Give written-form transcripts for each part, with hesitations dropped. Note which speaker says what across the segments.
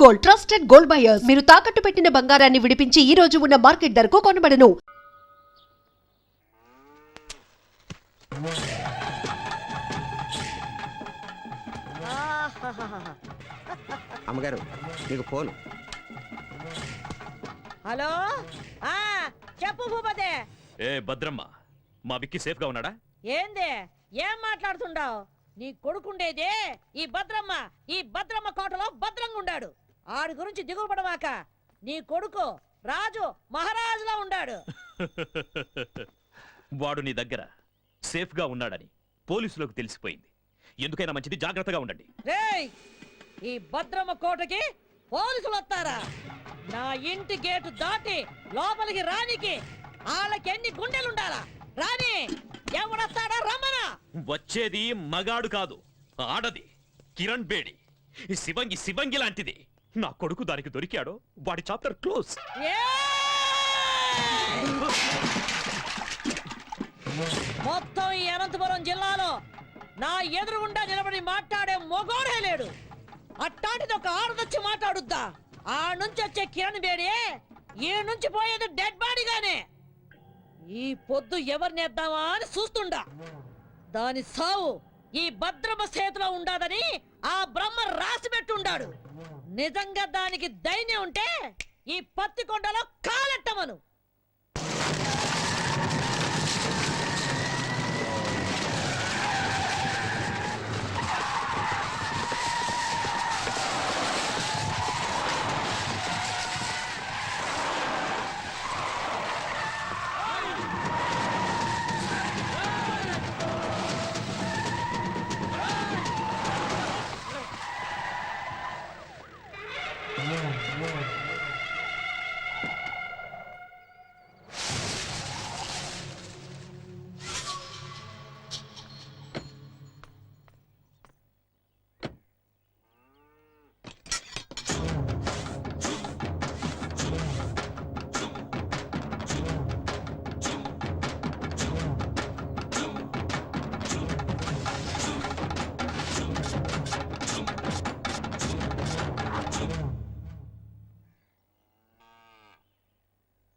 Speaker 1: Gold, trusted gold buyers. మీరు తాకట్టు పెట్టిన బంగారాన్ని విడిపించి ఈ రోజు ఉన్న మార్కెట్ ధరకు కొనబడను.
Speaker 2: అమ్మగారు నీకు ఫోను.
Speaker 3: హలో చెప్పు భూపతే.
Speaker 4: ఏ భద్రమ్మ, మా విక్కీ సేఫ్ గా ఉన్నాడా?
Speaker 3: ఏంది ఏం మాట్లాడుతుండావు? నీ కొడుకుండేదే ఈ భద్రమ్మ కోటలో భద్రంగా ఉండాడు. ఆడి గురించి దిగులు పడమాక. నీ కొడుకు రాజు మహారాజులా ఉండాడు.
Speaker 4: వాడు నీ దగ్గర సేఫ్ గా ఉన్నాడని పోలీసులకు తెలిసిపోయింది. ఎందుకైనా మంచిది, జాగ్రత్తగా ఉండండి.
Speaker 3: రేయ్, ఈ భద్రమ్మ కోటకి పోలీసులు వస్తారా? నా ఇంటి గేటు దాటి లోపలికి రానికి వాళ్ళకి ఎన్ని గుండెలుండాలా? రాని ఎవడొస్తాడా? రమ్మనా.
Speaker 4: వచ్చేది మగాడు కాదు, ఆడది. కిరణ్ బేడి శివంగి లాంటిది. నా కొడుకు దానికి దొరికాడో వాడి చాప్టర్ క్లోజ్.
Speaker 3: మొత్తం ఈ అనంతపురం జిల్లాలో నా ఎదురుగుండా నిలబడి మాట్లాడే మొగోడే లేడు. అట్టాంటిది ఒక ఆడదొచ్చి మాట్లాడుద్దా? ఆ నుంచి వచ్చే కిరణ్ బేడి ఈ నుంచి పోయేది డెడ్ బాడీగానే. ఈ పొద్దు ఎవరినేద్దామా అని చూస్తుండా. దాని సావు ఈ భద్రమ చేతిలో ఉండాదని ఆ బ్రహ్మ రాసి పెట్టుండాడు. నిజంగా దానికి ధైర్యం ఉంటే ఈ పత్తికొండలో కాలెట్టమను.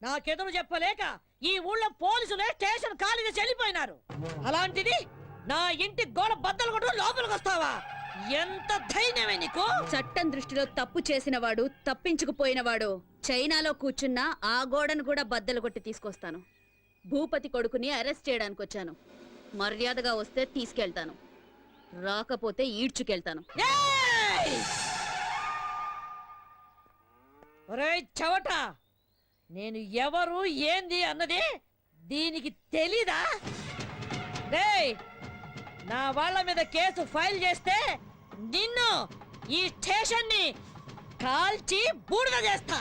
Speaker 3: నాకెదురు చెప్పలేక ఈ ఊళ్ళో పోలీసులే స్టేషన్ ఖాళీగా చెల్లిపోయినారు. అలాంటిది నా ఇంటి గోడ బద్దలు కొట్టు లోపలికి వస్తావా? ఎంత ధైర్యమే నీకు?
Speaker 5: చట్టం దృష్టిలో తప్పు చేసిన వాడు, తప్పించుకుపోయినవాడు చైనాలో కూర్చున్నా ఆ గోడను కూడా బద్దలు కొట్టి తీసుకొస్తాను. భూపతి కొడుకుని అరెస్ట్ చేయడానికి వచ్చాను. మర్యాదగా వస్తే తీసుకెళ్తాను, రాకపోతే ఈడ్చుకెళ్తాను.
Speaker 3: ఒరేయ్ చవట, నేను ఎవరు ఏంది అన్నది దీనికి తెలీదా? రేయ్, నా వాళ్ళ మీద కేసు ఫైల్ చేస్తే నిన్ను ఈ స్టేషన్ ని కాల్చి బూడిద చేస్తా.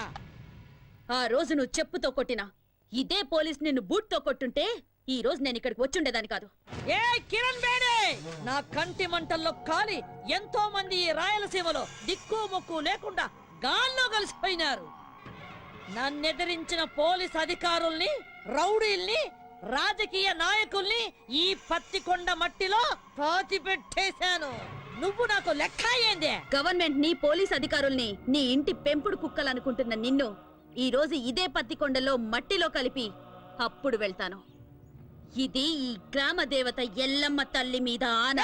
Speaker 5: ఆ రోజు నువ్వు చెప్పుతో కొట్టినా ఇదే పోలీస్ నిన్ను బూట్తో కొట్టుంటే ఈ రోజు నేను ఇక్కడికి వచ్చుండేదాన్ని కాదు.
Speaker 3: ఏ కిరణ్ బేడే, నా కంటి మంటల్లో కాలి ఎంతో మంది ఈ రాయలసీమలో దిక్కు మొక్కు లేకుండా గాల్లో కలిసిపోయినారు. నన్నెదిరించిన పోలీస్ అధికారుల్ని, రౌడీల్ని, రాజకీయ నాయకుల్ని ఈ పత్తికొండ మట్టిలో పాతి పెట్టేశాను. నువ్వు నాకు లెక్క ఏందే?
Speaker 5: గవర్నమెంట్ ని, పోలీస్ అధికారుల్ని నీ ఇంటి పెంపుడు కుక్కలనుకుంటున్న నిన్ను ఈ రోజు ఇదే పత్తికొండలో మట్టిలో కలిపి అప్పుడు వెళ్తాను. ఇది ఈ గ్రామ దేవత ఎల్లమ్మ తల్లి మీద ఆన.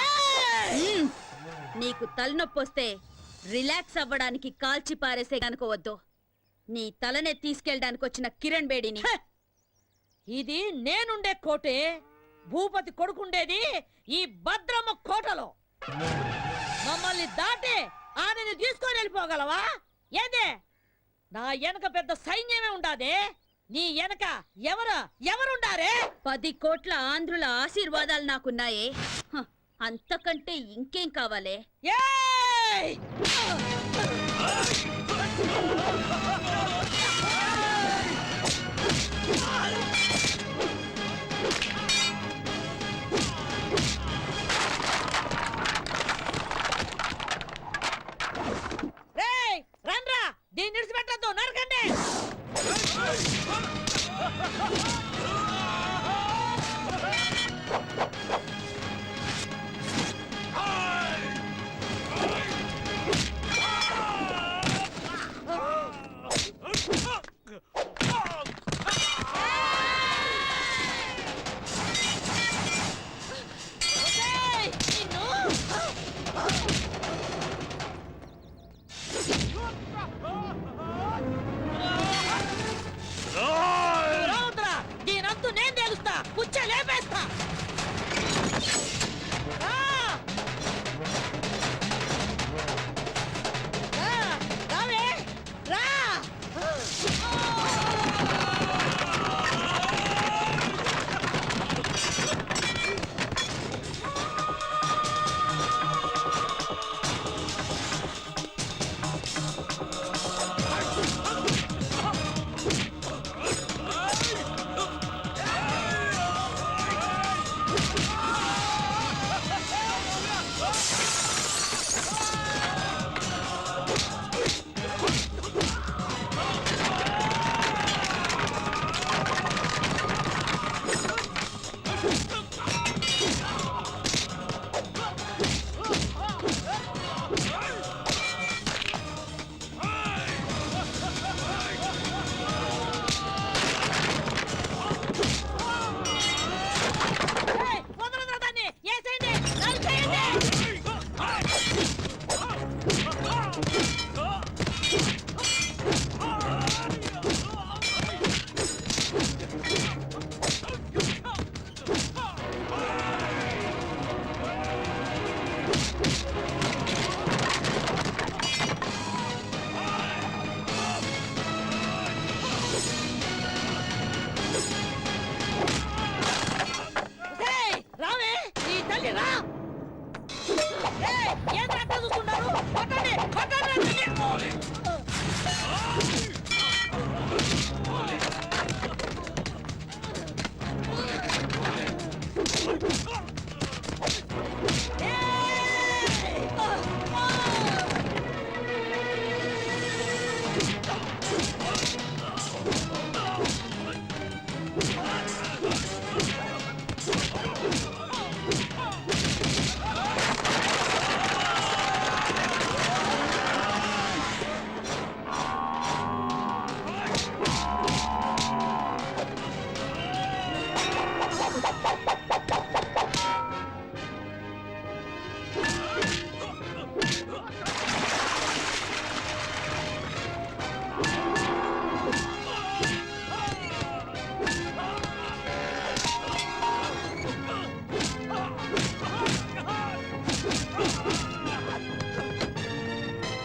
Speaker 5: నీకు తలనొప్పి వస్తే రిలాక్స్ అవ్వడానికి కాల్చి పారేసే కనుకోవద్దు. నీ తలనే తీసుకెళ్ళడానికి వచ్చిన కిరణ్ బేడిని.
Speaker 3: ఇది నేనుండే కోటే. భూపతి కొడుకుండేది ఈ భద్రమ్మ కోటలో. మమ్మల్ని దాటి ఆమెను తీసుకొని వెళ్ళిపోగలవా? ఏదే, నా వెనక పెద్ద సైన్యమే ఉండాదే. నీ వెనక ఎవరుండారే? 10
Speaker 5: కోట్ల ఆంధ్రుల ఆశీర్వాదాలు నాకున్నాయే. అంతకంటే ఇంకేం కావాలే?
Speaker 3: రండ్రా, దీన్ని విడిచిపెట్టద్దు, నరకండి. రావద్దురా, దీనంతు నేను తెలుస్తా, పుచ్చ లేపేస్తా. రా. రా, రావే, రా. ఏయ్, వదలొద్దురా దాన్ని, ఏసేయండి, నరికేయండి. ఏయ్, రావే, నీ తల్లి రా. ఏయ్, ఏంటి అట్లా చూస్తున్నారు? కొట్టండి, కొట్టండి అతన్ని.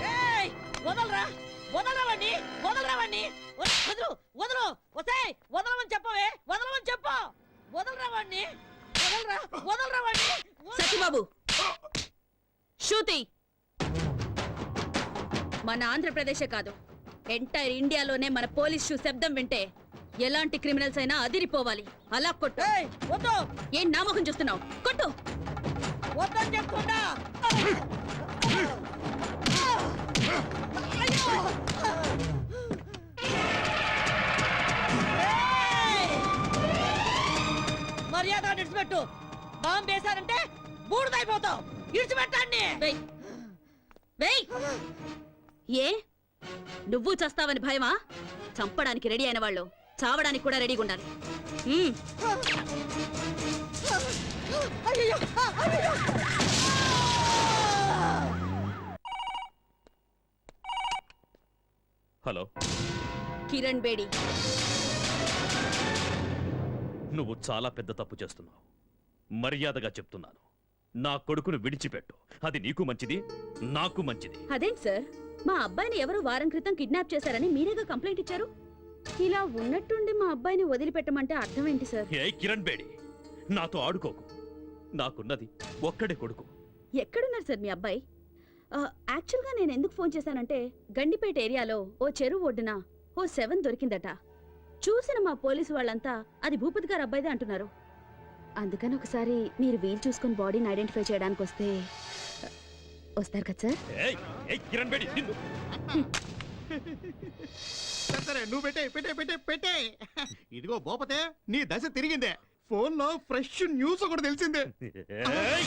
Speaker 3: ఏయ్, వదలరా, వదలరా వాణ్ణి, వదలరా వాణ్ణి. వదలు, వదలు, వసేయ్, వదలమని చెప్పవే, వదలమని చెప్పు. వదలరా వాణ్ణి, వదలరా, వదలరా వాణ్ణి.
Speaker 5: సత్యబాబు శృతి మన ఆంధ్రప్రదేశే కాదు ఎంటైర్ ఇండియాలోనే మన పోలీస్ షూ శబ్దం వింటే ఎలాంటి క్రిమినల్స్ అయినా అదిరిపోవాలి. అలా కొట్టు.
Speaker 3: ఏయ్, వద్దు,
Speaker 5: ఏం నామకం చూస్తున్నావు? కొట్టు.
Speaker 3: వద్దని చెప్తున్నా. అయ్యో. ఏయ్, మర్యాద ఇడిచిపెట్టు. బాంబు వేశారంటే బూడిదైపోతావు. ఇడిచిపెట్టండి.
Speaker 5: వెయ్ వెయ్. ఏ నువ్వు చస్తావని భయమా? చంపడానికి రెడీ అయిన వాళ్ళు చావడానికి కూడా రెడీగా ఉండాలి.
Speaker 3: అయ్యో, అయ్యో.
Speaker 4: హలో,
Speaker 5: కిరణ్ బేడి,
Speaker 4: నువ్వు చాలా పెద్ద తప్పు చేస్తున్నావు. మర్యాదగా చెప్తున్నాను, నా కొడుకును విడిచిపెట్టు. అది నీకు మంచిది, నాకు మంచిది.
Speaker 5: అదేంటి సార్, మా అబ్బాయిని ఎవరో వారం క్రితం కిడ్నాప్ చేశారని మీరేగా కంప్లైంట్ ఇచ్చారు. ఇలా ఉన్నట్టుండి మా అబ్బాయిని వదిలిపెట్టమంటే అర్థం ఏంటి సార్?
Speaker 4: ఏ కిరణ్ బేడి, నాతో ఆడుకోకు. నాకున్నది ఒక్కడే కొడుకు.
Speaker 5: ఎక్కడున్నారు సార్ మీ అబ్బాయి? యాక్చువల్గా నేను ఎందుకు ఫోన్ చేశానంటే గండిపేట ఏరియాలో ఓ చెరువు ఒడ్డున ఓ 7 దొరికిందట. చూసిన మా పోలీసు వాళ్ళంతా అది భూపతి గారు అబ్బాయిదే అంటున్నారు. అందుకని ఒకసారి మీరు వీలు చూసుకుని బాడీని ఐడెంటిఫై చేయడానికి వస్తారు కదా సార్?
Speaker 4: ఏయ్, ఏయ్ కిరణ్ బేడి, నిన్ను.
Speaker 6: సరే నువ్వు పెట్టే పెట్టే పెట్టే పెట్టే. ఇదిగో భూపతే, నీ దశ తిరిగిందే. ఫోన్ లో ఫ్రెష్ న్యూస్ ఒకటి తెలిసిందే.
Speaker 4: ఏయ్!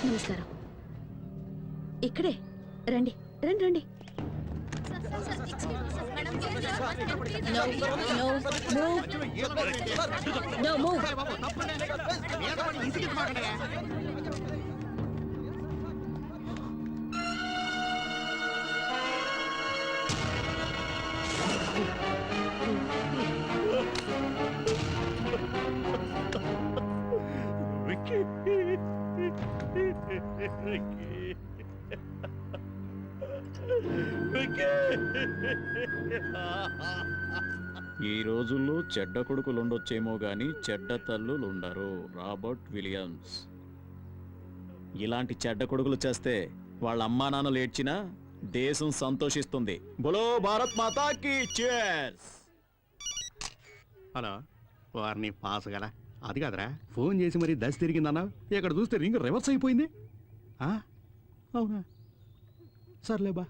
Speaker 5: నమస్కారం. ఇక్కడే రండి రండి రండి. No, no, move. No, move.
Speaker 6: బాబు తప్పండి మీద పడి ఇసిగించమాకండి.
Speaker 4: విక్కీ
Speaker 7: ఈ రోజుల్లో చెడ్డ కొడుకులుండొచ్చేమో గాని చెడ్డ తల్లులుండరు. Robert Williams. ఇలాంటి చెడ్డ కొడుకులు చేస్తే వాళ్ళ అమ్మా నాన్నలు ఏడ్చినా దేశం సంతోషిస్తుంది. బోలో భారత్ మాతాకి చేర్స్.
Speaker 6: హలో వారిని పాస్ గల అది కాదురా ఫోన్ చేసి మరి దశ తిరిగిందన్నా ఇక్కడ చూస్తే రింగ్ రివర్స్ అయిపోయింది. అవునా సర్లేబా.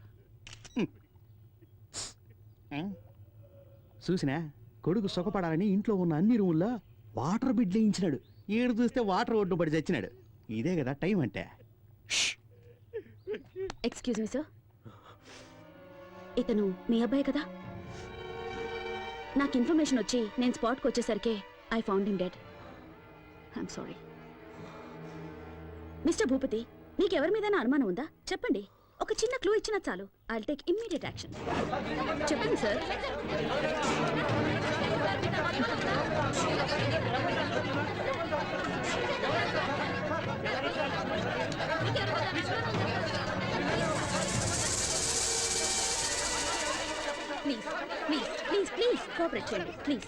Speaker 6: చూసినా కొడుకు సుఖపడాలని ఇంట్లో ఉన్న అన్ని రూముల్లో వాటర్ బిడ్ వేయించినాడు. ఏడు చూస్తే వాటర్ ఒడ్డు పడి చచ్చినాడు. ఇదే కదా టైం అంటే.
Speaker 5: ఎక్స్క్యూజ్ మీ సార్, ఇతను మీ అబ్బాయి కదా? నాకు ఇన్ఫర్మేషన్ వచ్చి నేను స్పాట్కి వచ్చేసరికి I found him dead. I'm sorry. Mister Bhupathi, మీకు ఎవరి మీదైనా అనుమానం ఉందా? చెప్పండి. ఒక చిన్న క్లూ ఇచ్చినా చాలు. I will take immediate action. చెప్పండి sir. Please please please please cooperate చేయండి ప్లీజ్.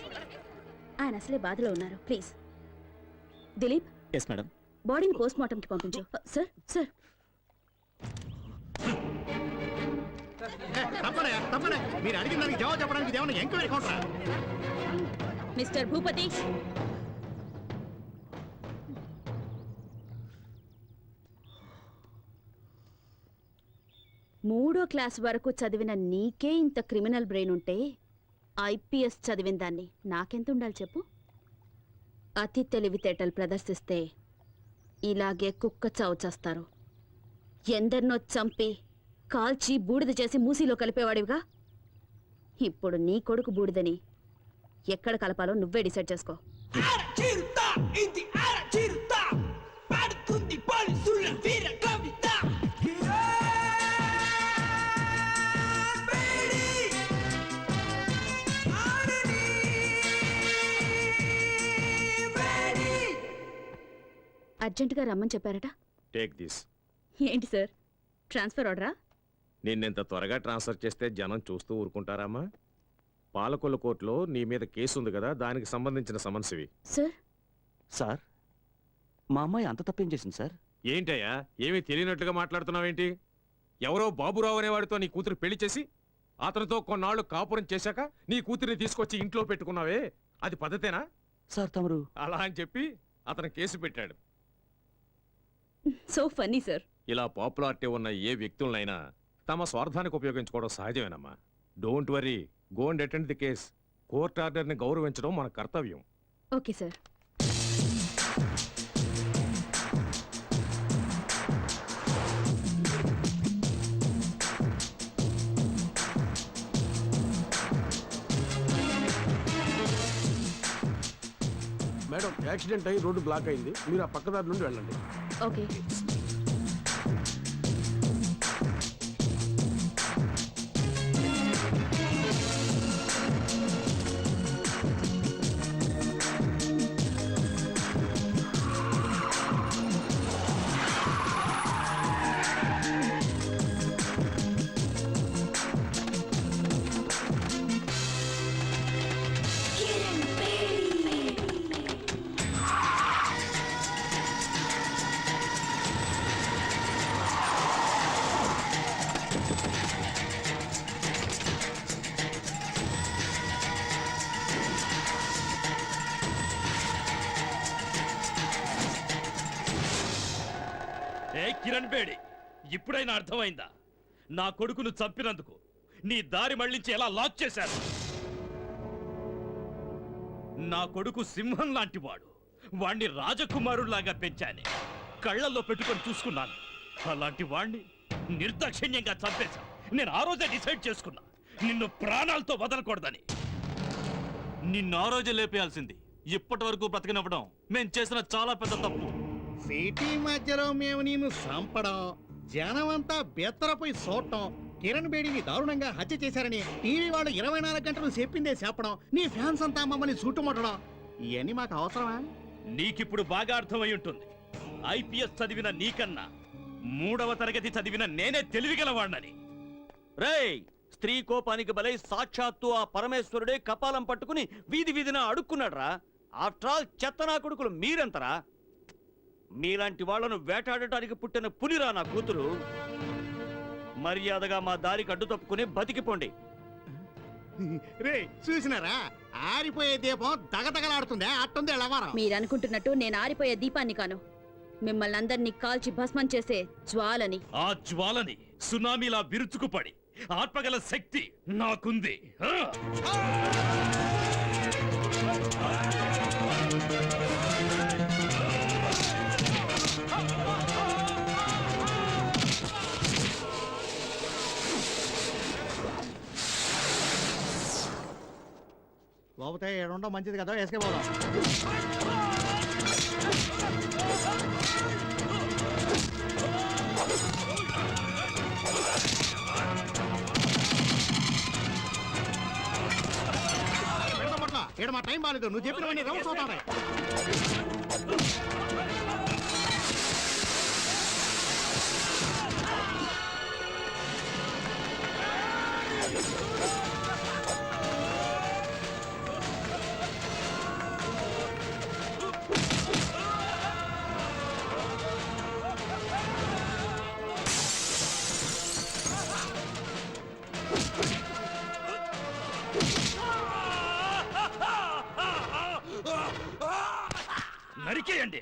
Speaker 5: ఆయన అసలే బాధలో ఉన్నారు. Please Dilip,
Speaker 7: yes madam.
Speaker 5: బాడీని పోస్ట్ మార్టంకి పంపించు. సార్ సార్
Speaker 6: తప్పనే మీరు అడిగిన దానికి జవాబు చెప్పడానికి ఏమన్నా ఎంక్వైరీ కౌంటరా?
Speaker 5: మిస్టర్ భూపతి, మూడో క్లాస్ వరకు చదివిన నీకే ఇంత క్రిమినల్ బ్రెయిన్ ఉంటే ఐపీఎస్ చదివిన దాన్ని నాకెంత ఉండాలి చెప్పు? అతి తెలివితేటలు ప్రదర్శిస్తే ఇలాగే కుక్క చావు చేస్తారు. ఎందరినో చంపి కాల్చి బూడిద చేసి మూసీలో కలిపేవాడివిగా. ఇప్పుడు నీ కొడుకు బూడిదని ఎక్కడ కలపాలో నువ్వే డిసైడ్ చేసుకో. అర్జెంటుగా రమ్మని చెప్పారట.
Speaker 4: Take this.
Speaker 5: ఏంటి సార్, ట్రాన్స్ఫర్ ఆర్డరా?
Speaker 4: నిన్నెంత త్వరగా ట్రాన్స్ఫర్ చేస్తే జనం చూస్తూ ఊరుకుంటారామా? పాలకొల్లు కోర్టులో నీ మీద కేసు ఉంది కదా, దానికి సంబంధించిన సమన్సివి.
Speaker 5: సార్
Speaker 8: సార్ మా అమ్మాయి అంత తప్పేం చేసింది సార్?
Speaker 4: ఏంటయ్యా, ఏమీ తెలియనట్లుగా మాట్లాడుతున్నావేంటి? ఎవరో బాబురావు అనేవాడితో నీ కూతురు పెళ్లి చేసి అతనితో కొన్నాళ్ళు కాపురం చేశాక నీ కూతురిని తీసుకొచ్చి ఇంట్లో పెట్టుకున్నావే, అది పద్ధతేనా?
Speaker 8: సార్ తమరు
Speaker 4: అలా అని చెప్పి అతను కేసు పెట్టాడు.
Speaker 5: So funny sir.
Speaker 4: ఇలా పాపులారిటీ ఉన్న ఏ వ్యక్తులనైనా తమ స్వార్థానికి ఉపయోగించుకోవడం సహజమేనమ్మా. Don't worry, go and attend the case. Court ఆర్డర్ని గౌరవించడం మన కర్తవ్యం.
Speaker 5: Okay sir.
Speaker 9: మేడం, యాక్సిడెంట్ అయ్యి రోడ్డు బ్లాక్ అయింది. మీరు ఆ పక్కదారి నుండి వెళ్ళండి.
Speaker 5: ఓకే.
Speaker 4: ఏ కిరణ్ బేడి, ఇప్పుడైనా అర్థమైందా? నా కొడుకును చంపినందుకు నీ దారి మళ్లించి ఎలా లాక్ చేశారు? నా కొడుకు సింహం లాంటి వాడు. వాణ్ణి రాజకుమారులాగా పెంచానే, కళ్ళల్లో పెట్టుకొని చూసుకున్నాను. అలాంటి వాణ్ణి నిర్దాక్షిణ్యంగా చంపేశా. నేను ఆ రోజే డిసైడ్ చేసుకున్నా,
Speaker 10: నిన్ను ప్రాణాలతో వదలకూడదని. నిన్ను ఆ రోజే లేపేయాల్సింది. ఇప్పటి వరకు బ్రతకనివ్వడం మేం చేసిన చాలా పెద్ద తప్పు.
Speaker 6: సిటీ మధ్యలో మేము నిన్ను చంపడం, జనమంతా బెత్తరపోయి చూడటం, కిరణ్ బేడిని దారుణంగా హత్య చేశారని టీవీ వాళ్ళు 24 గంటలు చెప్పిందే చెప్పడం, నీ ఫ్యాన్స్ అంతా మమ్మల్ని చుట్టుముట్టడం, ఇవన్నీ మాకు అవసరమా?
Speaker 10: నీకిప్పుడు బాగా అర్థమై ఉంటుంది. ఐపీఎస్ చదివిన నీకన్నా 3వ తరగతి చదివిన నేనే తెలివిగలవాణ్ణని.
Speaker 8: రేయ్, స్త్రీ కోపానికి బలై సాక్షాత్తు ఆ పరమేశ్వరుడే కపాలం పట్టుకుని వీధి వీధిన అడుక్కున్నాడ్రా. ఆఫ్టర్ ఆల్ చెత్తనా కొడుకులు మీరెంతరా? మీలాంటి వాళ్లను వేటాడటానికి పుట్టిన పులిరా నా కూతురు. మర్యాదగా మా దారికి అడ్డు తప్పుకుని బతికిపోండి.
Speaker 6: రే చూసినారా, ఆరిపోయే దీపం దగదగలాడుతుందే, అట్టుంది ఎలవారం.
Speaker 5: మీరనుకుంటున్నట్టు నేను ఆరిపోయే దీపాన్ని కాను, మిమ్మల్ని అందరినీ కాల్చి భస్మం చేసే జ్వాలని.
Speaker 10: ఆ జ్వాలని సునామీలా విరుచుకుపడి ఆత్మగల శక్తి నాకుంది.
Speaker 6: లోపతే ఏడుండో మంచిది కదా, వేసుకే పోదాం. ఇక్కడ మా టైం బాగాలేదు, నువ్వు చెప్పినవన్నీ రౌండ్స్ అవుతాయి.
Speaker 10: నరికేయండి.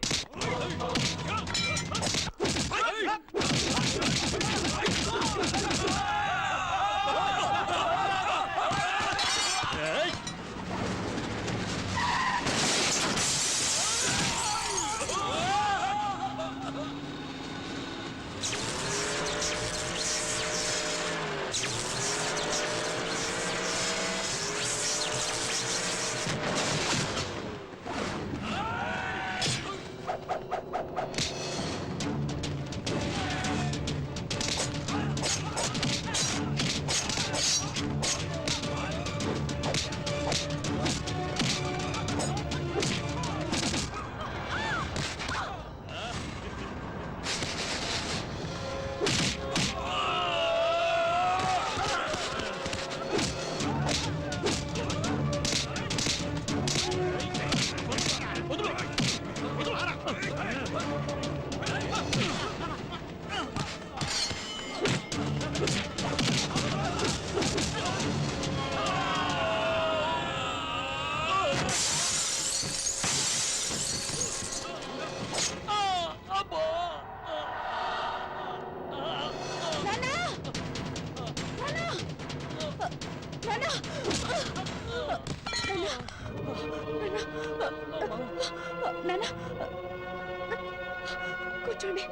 Speaker 5: కూర్చోండి.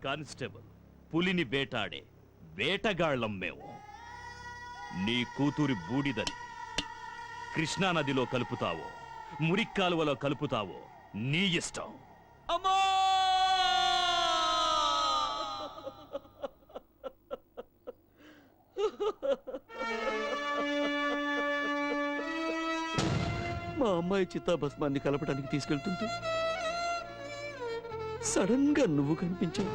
Speaker 10: కానిస్టేబుల్, పులిని వేటాడే వేటగాళ్ళం మేము. నీ కూతురి బూడిదని కృష్ణానదిలో కలుపుతావో మురిక్కాలువలో కలుపుతావో నీ ఇష్టం.
Speaker 8: అమ్మా! మా అమ్మాయి చిత్తాభస్మాన్ని కలపడానికి తీసుకెళ్తుంటే సడన్ గా నువ్వు కనిపించావు.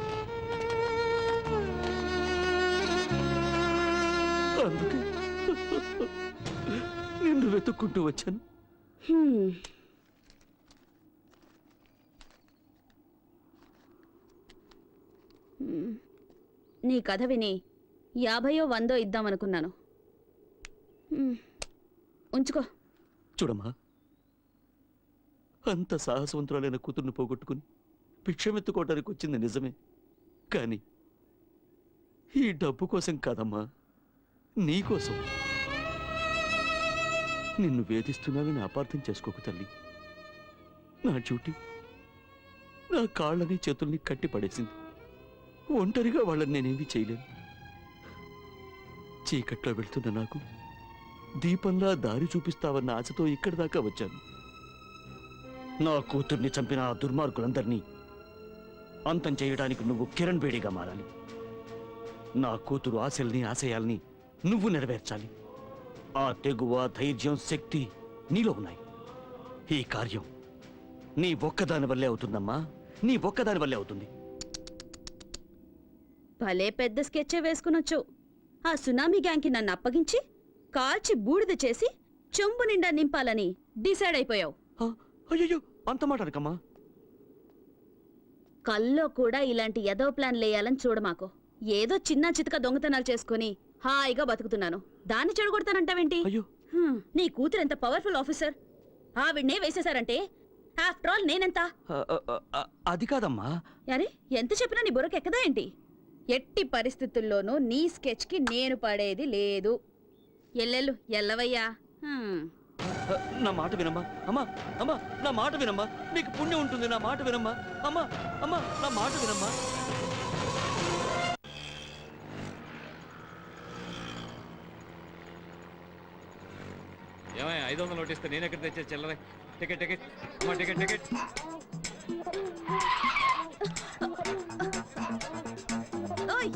Speaker 8: అందుకే నిన్ను వెతుక్కుంటూ వచ్చాను.
Speaker 5: నీ కథ విని 50 100 ఇద్దామనుకున్నాను. ఉంచుకో.
Speaker 8: చూడమ్మా, అంత సాహసవంతురాలైన కూతుర్ని పోగొట్టుకుని భిక్షమెత్తుకోవడానికి వచ్చింది నిజమే, కానీ ఈ డబ్బు కోసం కాదమ్మా, నీకోసం. నిన్ను వేధిస్తున్నానని అపార్థం చేసుకోకు తల్లి. నా డ్యూటీ నా కాళ్ళని చేతుల్ని కట్టి పడేసింది. ఒంటరిగా వాళ్ళని నేనేమీ చేయలేను. చీకట్లో వెళ్తున్న నాకు దీపంలా దారి చూపిస్తావన్న ఆశతో ఇక్కడి దాకా వచ్చాను. నా కూతుర్ని చంపిన ఆ దుర్మార్గులందరినీ అంతం చేయడానికి నువ్వు కిరణ్ బేడిగా మారాలి. నా కూతురు ఆశల్ని ఆశయాల్ని నువ్వు నెరవేర్చాలి. ఆ తెగువ, ధైర్యం, శక్తి నీలో ఉన్నాయి. ఈ కార్యం నీ ఒక్కదాని వల్లే అవుతుందమ్మా, నీ ఒక్కదాని వల్లే అవుతుంది.
Speaker 5: భలే పెద్ద స్కెచ్చే వేసుకునొచ్చు. ఆ సునామీ గ్యాంగ్కి నన్ను అప్పగించి కాల్చి బూడిద చేసి చెంబు నిండా నింపాలని డిసైడ్ అయిపోయావు.
Speaker 8: అయ్యో, అంత మాట అనకమ్మా.
Speaker 5: కల్లో కూడా ఇలాంటి ఎదో ప్లాన్ లేయాలని చూడమాకు. ఏదో చిన్న చితక దొంగతనాలు చేసుకుని హాయిగా బతుకుతున్నాను, దాన్ని చెడగొడతానంటావేంటి?
Speaker 8: అయ్యో,
Speaker 5: నీ కూతురు ఎంత పవర్ఫుల్ ఆఫీసర్, ఆవిడ్నే వేసేశారంటే ఆఫ్టర్ ఆల్ నేనెంత?
Speaker 8: అది కాదమ్మా.
Speaker 5: అరే, ఎంత చెప్పినా నీ బుర్రకెక్కదా ఏంటి? ఎట్టి పరిస్థితుల్లోనూ నీ స్కెచ్ కి నేను పడేది లేదు. ఎల్లెల్లు ఎల్లవయ్యా.
Speaker 8: నా మాట వినమ్మా. అమ్మా, అమ్మా, నా మాట వినమ్మా. నీకు పుణ్యం ఉంటుంది. నా మాట వినమ్మా. అమ్మా, అమ్మా, నా మాట వినమ్మా.
Speaker 4: ఏమయ్య 500 నోట్ ఇస్తే నేను ఎక్కడ తెచ్చే చిల్లర? టికెట్ టికెట్ అమ్మా, టికెట్ టికెట్.
Speaker 5: ఓయ్,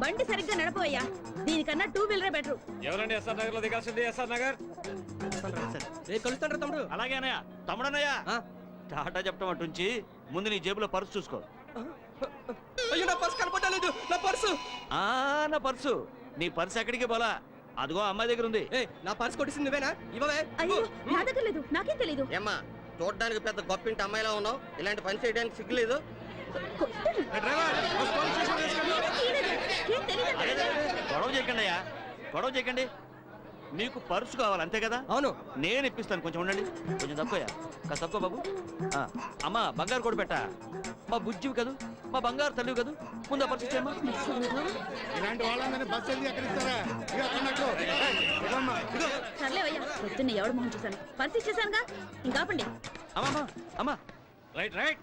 Speaker 5: బండి సరిగ్గా నడపవయ్యా. దీనికన్నా 2 వీలరే బెటరు.
Speaker 4: ఎవరండి ఎస్ఆర్ నగర్ లో దిగాల్సింది? ఎస్ఆర్ నగర్.
Speaker 2: కలుస్తాడు తమ్ముడు.
Speaker 8: అలాగే అన్నయ్య. తమ్ముడన్నయ్య, టాటా చెప్పడం అటుంచి ముందు నీ జేబులో పర్సు చూసుకో.
Speaker 2: అయ్యో, నా పర్సు కనపడలేదు. నా పర్సు
Speaker 8: నా పర్సు. నీ పర్సు ఎక్కడికి పోలా, అదిగో అమ్మాయి దగ్గర ఉంది.
Speaker 2: నా పర్సు కొట్టింది నువ్వేనా? ఇవ్వవే.
Speaker 5: అయ్యో, నా దగ్గర లేదు, నాకేం తెలీదు.
Speaker 2: ఏమ్మా, చూడడానికి పెద్ద గొప్పింటి అమ్మాయిలా ఉన్నావు, ఇలాంటి పని చేయడానికి సిగ్గులేదు?
Speaker 8: గొడవ చేయకండి అయ్యా, గొడవ చేయకండి. మీకు పర్సు కావాలి అంతే కదా?
Speaker 2: అవును.
Speaker 8: నేను ఇప్పిస్తాను, కొంచెం ఉండండి. కొంచెం తక్కువయ్యా, కాస్త తక్కువ బాబు. అమ్మా, బంగారు కూడా పెట్టా. మా బుజ్జివి కదూ, మా బంగారు తల్లివి కదూ, ముందు ఆ పర్సు ఇచ్చేయమ్మా.
Speaker 6: ఇలాంటి వాళ్ళందరినీ బస్సు ఎందుకు ఎక్కడిస్తారా?
Speaker 5: సర్లేవయ్యా, పొద్దున్న ఎవడు మొహం చూశాను, పర్సు ఇచ్చేసానుగా, ఇంకాపండి.
Speaker 8: అమ్మా, అమ్మా,
Speaker 4: రైట్ రైట్.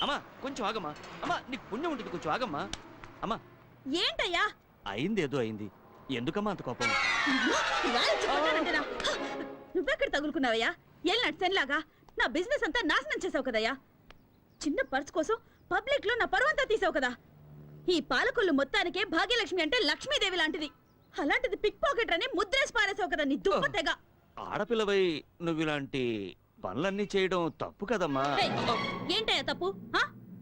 Speaker 8: అమ్మా, కొంచెం ఆగమ్మా. అమ్మా, నీకు పుణ్యం ఉంటుంది, కొంచెం ఆగమ్మా. అమ్మా,
Speaker 5: ఏంటయ్యా?
Speaker 8: అయింది ఏదో అయింది, ఎందుకమ్మా అంత కోపం?
Speaker 5: నువ్వెక్కడ తగులుకున్నావయ్యా? ఏళ్ళ సెన్లాగా నా బిజినెస్ అంతా నాశనం చేసావు కదయ్యా. చిన్న పర్స్ కోసం పబ్లిక్ లో నా పరువంతా తీసావు కదా. ఈ పాలకొల్లు మొత్తానికే భాగ్యలక్ష్మి అంటే లక్ష్మీదేవి లాంటిది. అలాంటిది పిక్ పాకెట్ అని ముద్రేసి పారేసావు కదా నీ దుప్పతెగ.
Speaker 8: ఆడపిల్లవై నువ్వు ఇలాంటి పనులన్నీ చేయడం తప్పు కదమ్మా.
Speaker 5: ఏంటయ్యా తప్పు?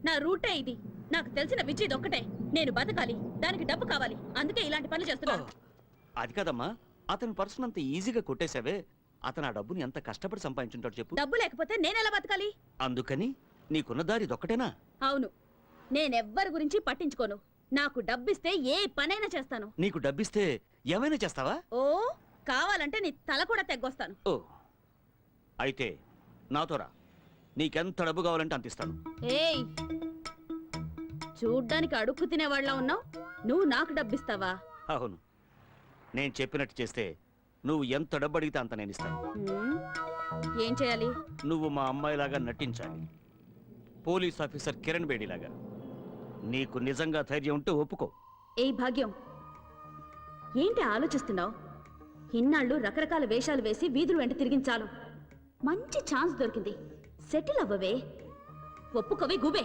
Speaker 5: నా రూటే ఇది. నాకు తెలిసిన విజయ్ ఒక్కటే, నేను బతకాలి, దానికి డబ్బు కావాలి, అందుకే ఇలాంటి పనులు చేస్తున్నాను.
Speaker 8: అది కదమ్మా, అతని పర్సును అంత ఈజీగా కొట్టేశావే. అతను ఆ డబ్బుని ఎంత కష్టపడి సంపాదించుంటాడు చెప్పు.
Speaker 5: డబ్బు లేకపోతే నేనెలా బతకాలి?
Speaker 8: అందుకని నీకున్న దారి ఇదొక్కటేనా?
Speaker 5: అవును, నేనెవ్వరి గురించి పట్టించుకోను. నాకు డబ్బిస్తే ఏ పనైనా చేస్తాను.
Speaker 8: నీకు డబ్బిస్తే ఏమైనా చేస్తావా?
Speaker 5: ఓ, కావాలంటే నీ తల కూడా తెగ్గొస్తాను.
Speaker 8: ఓ, అయితే నాతో రా, నీకెంత డబ్బు కావాలంటే అంత ఇస్తాను.
Speaker 5: ఏయ్, చూడ్డానికి అడుక్కు తినేవాళ్ళ ఉన్నావు, నువ్వు నాకు డబ్బిస్తావా?
Speaker 8: అవును, నేను చెప్పినట్టు చేస్తే నువ్వు ఎంత డబ్బు అడిగితే అంత నేను ఇస్తాను.
Speaker 5: ఏం చేయాలి?
Speaker 8: నువ్వు మా అమ్మాయిలాగా నటించాలి, పోలీస్ ఆఫీసర్ కిరణ్ బేడిలాగా. నీకు నిజంగా ధైర్యం ఉంటే ఒప్పుకో.
Speaker 5: ఏ భాగ్యం, ఏంటి ఆలోచిస్తున్నావు? ఇన్నాళ్ళు రకరకాల వేషాలు వేసి వీధులు వెంట తిరిగించాలు. మంచి ఛాన్స్ దొరికింది, సెటిల్ అవ్వవే. ఒప్పుకోవే గుబే.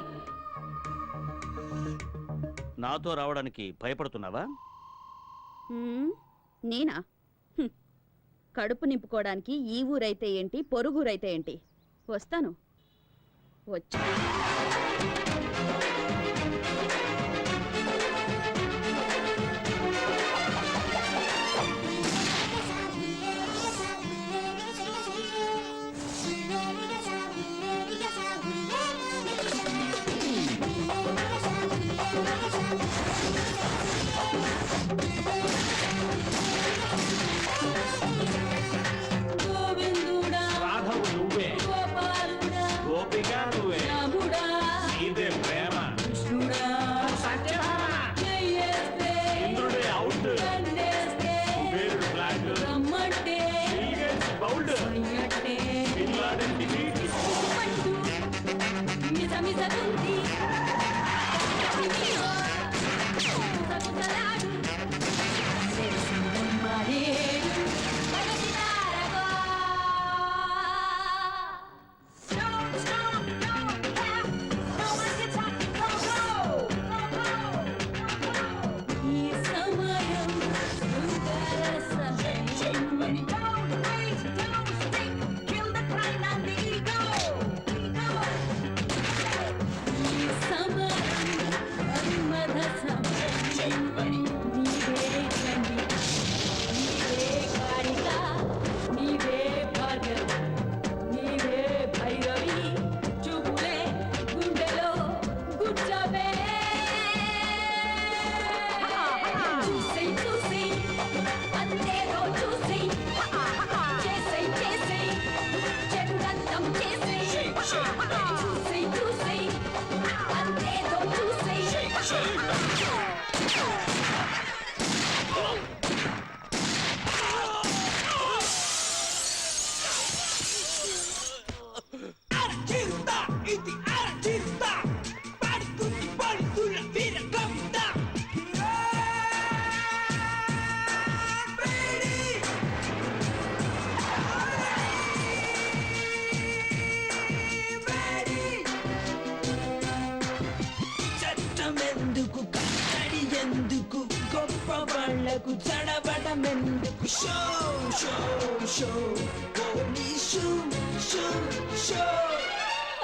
Speaker 8: నాతో రావడానికి భయపడుతున్నావా?
Speaker 5: నేనా? కడుపు నింపుకోవడానికి ఈ ఊరైతే ఏంటి, పొరుగురైతే ఏంటి, వస్తాను. వచ్చా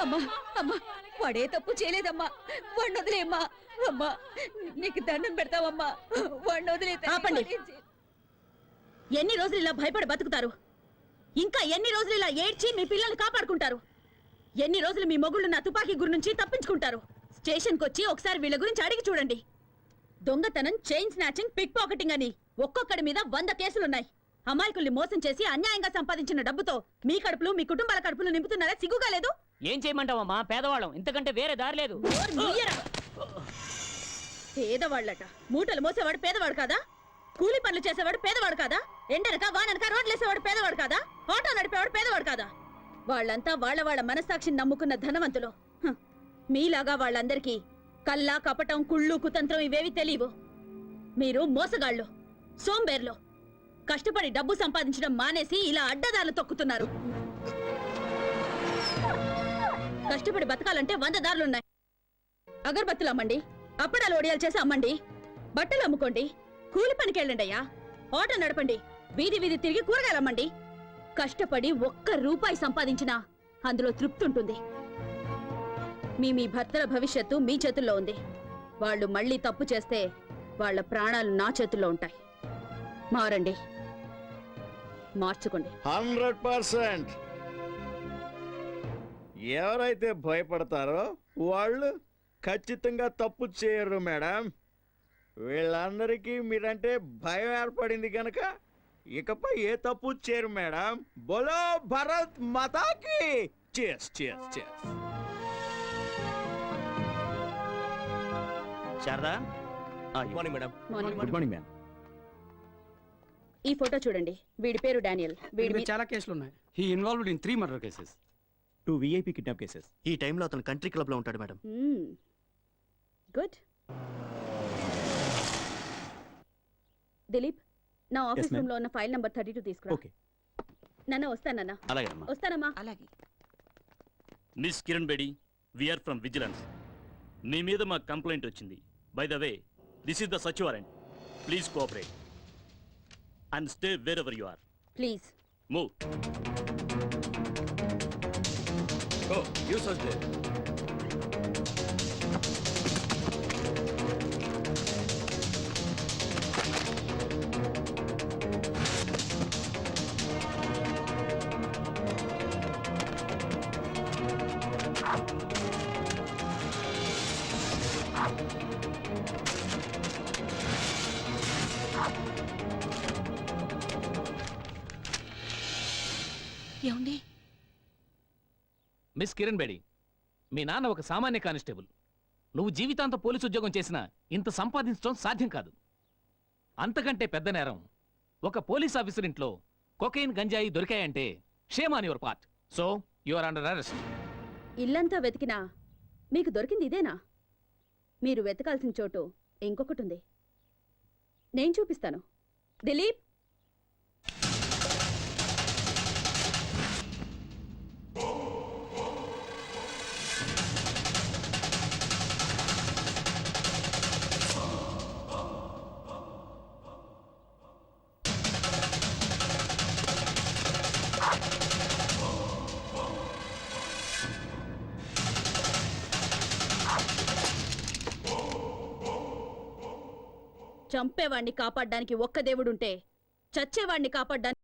Speaker 5: అమ్మా, అమ్మా, వాడే తప్పు చేయలేదమ్మా. వాడిని వదిలేమ్మా. అమ్మా, నీకు దండం పెడతావమ్మా. వాడిని వదిలే. ఆపండి. ఎన్ని రోజులు ఇలా భయపడి బతుకుతారు? ఇంకా ఎన్ని రోజులు ఇలా ఏడ్చి మీ పిల్లల్ని కాపాడుకుంటారు? ఎన్ని రోజులు మీ మొగుళ్ళు నా తుపాకీ గురి నుంచి తప్పించుకుంటారు? స్టేషన్కి వచ్చి ఒకసారి వీళ్ళ గురించి అడిగి చూడండి. దొంగతనం, చైన్ స్నాచింగ్, పిక్ పాకెటింగ్ అని ఒక్కొక్కడి మీద 100 కేసులున్నాయి. అమాయకుల్ని మోసం చేసి అన్యాయంగా సంపాదించిన డబ్బుతో మీ కడుపులు, మీ కుటుంబాల కడుపులు నింపుతున్నారా? సిగ్గుగా లేదు?
Speaker 3: ఏం చేయమంటావమ్మా? పేదవాళ్ళం, ఇంతకంటే వేరే దారి లేదు.
Speaker 5: పేదవాళ్ళట. మూటలు మోసేవాడు పేదవాడు కాదా? కూలి పనులు చేసేవాడు పేదవాడు కాదా? ఎండనక వాననక రోడ్లేసేవాడు పేదవాడు కాదా? ఆటో నడిపేవాడు పేదవాడు కాదా? వాళ్ళంతా వాళ్ళ మనస్సాక్షిని నమ్ముకున్న ధనవంతులు. మీలాగా వాళ్ళందరికీ కల్లా, కపటం, కుళ్ళు, కుతంత్రం ఇవేవి తెలియవు. మీరు మోసగాళ్ళు, సోంబేర్లు. కష్టపడి డబ్బు సంపాదించడం మానేసి ఇలా అడ్డదారులు తొక్కుతున్నారు. కష్టపడి బతకాలంటే 100 దారులున్నాయి. అగరబత్తులు అమ్మండి, అప్పడాలు ఒడియాలు చేసి అమ్మండి, బట్టలు అమ్ముకోండి, కూలి పనికి వెళ్ళండి అయ్యా, ఆటో నడపండి, వీధి వీధి తిరిగి కూరగాయలు అమ్మండి. కష్టపడి 1 రూపాయి సంపాదించినా అందులో తృప్తి ఉంటుంది. మీ భర్తల భవిష్యత్తు మీ చేతుల్లో ఉంది. వాళ్ళు మళ్ళీ తప్పు చేస్తే వాళ్ళ ప్రాణాలు నా చేతుల్లో ఉంటాయి. మారండి, మార్చుకోండి.
Speaker 7: 100%. ఎవరైతే భయపడతారో వాళ్ళు ఖచ్చితంగా తప్పు చేయరు మేడం. వీళ్ళందరికీ మీరంటే భయం ఏర్పడింది కనుక ఇకపై ఏ తప్పు చేయరు మేడం. బోలో భరత్ మాతాకి. cheers cheers cheers.
Speaker 8: Sharada,
Speaker 2: morning madam.
Speaker 7: Good morning ma'am.
Speaker 5: ఈ ఫోటో చూడండి. వీడి పేరు డానియల్. వీడి
Speaker 9: చాలా కేసులు ఉన్నాయి. He involved in 3 murder cases,
Speaker 7: 2 VIP kidnap cases.
Speaker 2: ఈ టైంలో అతను కంట్రీ క్లబ్ లో ఉంటాడు మేడం.
Speaker 5: గుడ్. దిలీప్, నా ఆఫీస్ రూమ్ లో ఉన్న ఫైల్ నంబర్ 32 తీసుకురా.
Speaker 8: ఓకే.
Speaker 5: నాన్న వస్తానన్నా.
Speaker 8: అలాగే అమ్మా.
Speaker 5: వస్తానమ్మా.
Speaker 3: అలాగే.
Speaker 10: Miss Kiran Bedi we are from vigilance. మీ మీద మా కంప్లైంట్ వచ్చింది. By the way, this is the సచ్ warrant. Please cooperate and stay wherever you are.
Speaker 5: Please.
Speaker 10: Move.
Speaker 8: Oh you search there.
Speaker 3: ఏమండి?
Speaker 11: మిస్ కిరణ్ బేడి, మీ నాన్న ఒక సామాన్య కానిస్టేబుల్. నువ్వు జీవితాంత పోలీసు ఉద్యోగం చేసినా ఇంత సంపాదించడం సాధ్యం కాదు. అంతకంటే పెద్ద నేరం, ఒక పోలీస్ ఆఫీసర్ ఇంట్లో కొకైన్ గంజాయి దొరికాయంటే shame on your part. So you are under arrest.
Speaker 5: ఇల్లంతా వెతికినా మీకు దొరికింది ఇదేనా? మీరు వెతకాల్సిన చోటు ఇంకొకటి ఉంది. నేను చూపిస్తాను. దిలీప్, చంపేవాణ్ణి కాపాడ్డానికి ఒక్క దేవుడుంటే చచ్చేవాణ్ణి కాపాడ్డానికి